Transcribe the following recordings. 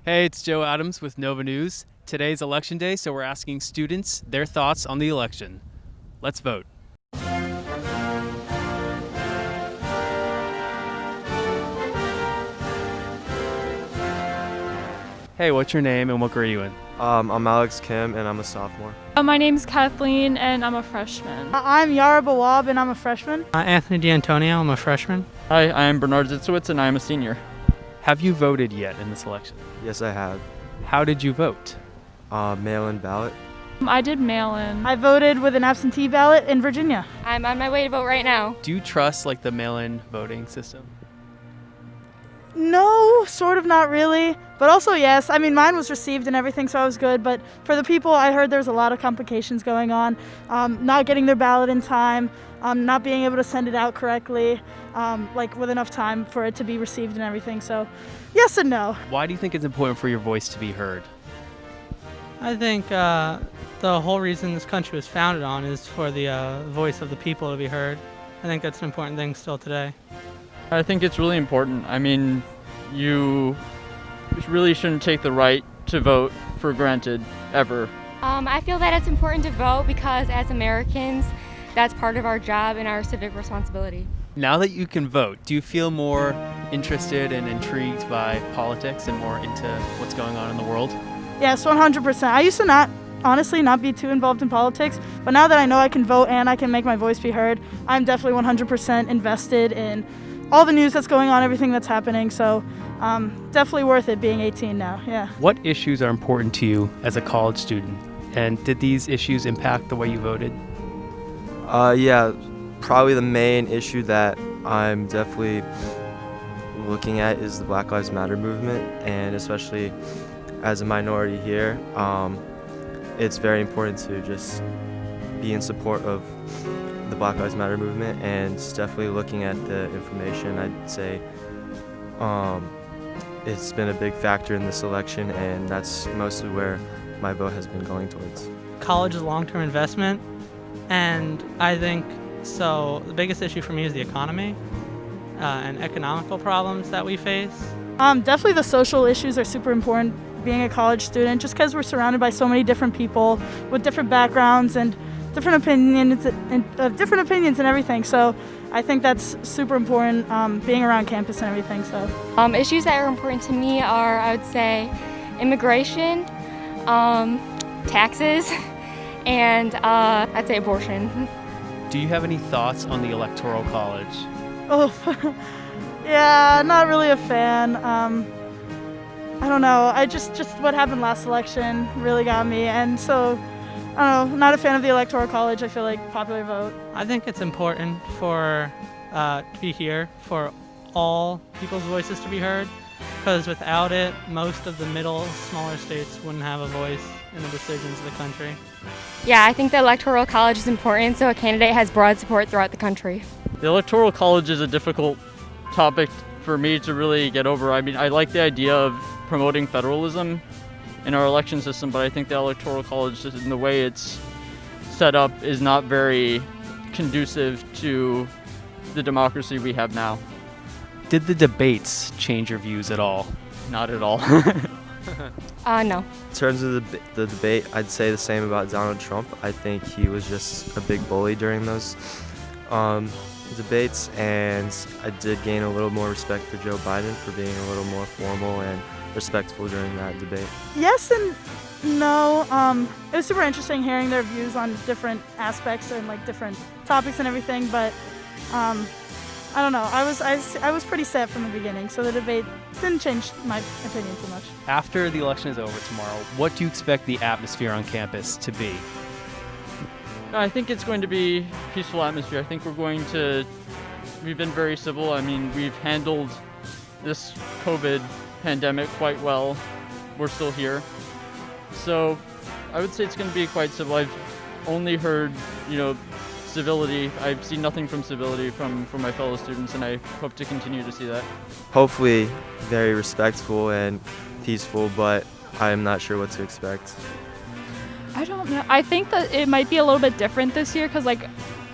Hey, it's Joe Adams with Nova News. Today's election day, so we're asking students their thoughts on the election. Let's vote. Hey, what's your name and what grade are you in? I'm Alex Kim and I'm a sophomore. My name's Kathleen and I'm a freshman. I'm Yara Bawab and I'm a freshman. Anthony D'Antonio, I'm a freshman. Hi, I'm Bernard Zitzowitz and I'm a senior. Have you voted yet in this election? Yes, I have. How did you vote? Mail-in ballot. I did mail-in. I voted with an absentee ballot in Virginia. I'm on my way to vote right now. Do you trust the mail-in voting system? No, sort of not really, but also yes. I mean, mine was received and everything, so I was good, but for the people, I heard there's a lot of complications going on, not getting their ballot in time, not being able to send it out correctly, with enough time for it to be received and everything, so yes and no. Why do you think it's important for your voice to be heard? I think the whole reason this country was founded on is for the voice of the people to be heard. I think that's an important thing still today. I think it's really important. I mean, you really shouldn't take the right to vote for granted, ever. I feel that it's important to vote because as Americans, that's part of our job and our civic responsibility. Now that you can vote, do you feel more interested and intrigued by politics and more into what's going on in the world? Yes, 100%. I used to honestly not be too involved in politics, but now that I know I can vote and I can make my voice be heard, I'm definitely 100% invested in all the news that's going on, everything that's happening, so definitely worth it being 18 now, yeah. What issues are important to you as a college student, and did these issues impact the way you voted? Yeah, probably the main issue that I'm definitely looking at is the Black Lives Matter movement, and especially as a minority here, it's very important to just be in support of the Black Lives Matter movement, and it's definitely looking at the information. I'd say it's been a big factor in this election, and that's mostly where my vote has been going towards. College is a long-term investment, and I think so. The biggest issue for me is the economy and economical problems that we face. Definitely the social issues are super important being a college student, just because we're surrounded by so many different people with different backgrounds and different opinions and everything. So I think that's super important, being around campus and everything. So Issues that are important to me are, I would say, immigration, taxes, and I'd say abortion. Do you have any thoughts on the Electoral College? Oh, yeah, not really a fan. I don't know. I just what happened last election really got me, and so I don't know. Not a fan of the Electoral College. I feel like popular vote. I think it's important for to be here for all people's voices to be heard, because without it, most of the middle, smaller states wouldn't have a voice in the decisions of the country. Yeah, I think the Electoral College is important so a candidate has broad support throughout the country. The Electoral College is a difficult topic for me to really get over. I mean, I like the idea of promoting federalism in our election system, but I think the Electoral College, just in the way it's set up, is not very conducive to the democracy we have now. Did the debates change your views at all? Not at all. No. In terms of the debate, I'd say the same about Donald Trump. I think he was just a big bully during those debates, and I did gain a little more respect for Joe Biden for being a little more formal and respectful during that debate. Yes and no. It was super interesting hearing their views on different aspects and different topics and everything, but I don't know. I was pretty set from the beginning, so the debate didn't change my opinion too much. After the election is over tomorrow, what do you expect the atmosphere on campus to be? I think it's going to be a peaceful atmosphere. I think we've been very civil. I mean, we've handled this COVID pandemic quite well. We're still here. So I would say it's going to be quite civil. I've only heard, civility. I've seen nothing from civility from my fellow students, and I hope to continue to see that. Hopefully very respectful and peaceful, but I'm not sure what to expect. I don't know. I think that it might be a little bit different this year because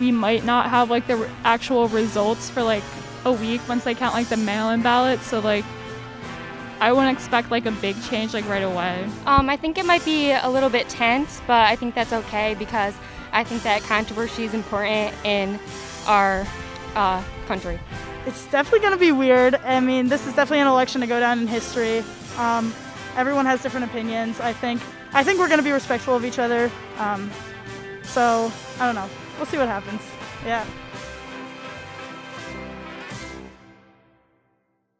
we might not have the actual results for a week once they count the mail-in ballots. So I wouldn't expect like a big change like right away. I think it might be a little bit tense, but I think that's okay because I think that controversy is important in our country. It's definitely going to be weird. I mean, this is definitely an election to go down in history. Everyone has different opinions. I think we're going to be respectful of each other. So I don't know. We'll see what happens. Yeah.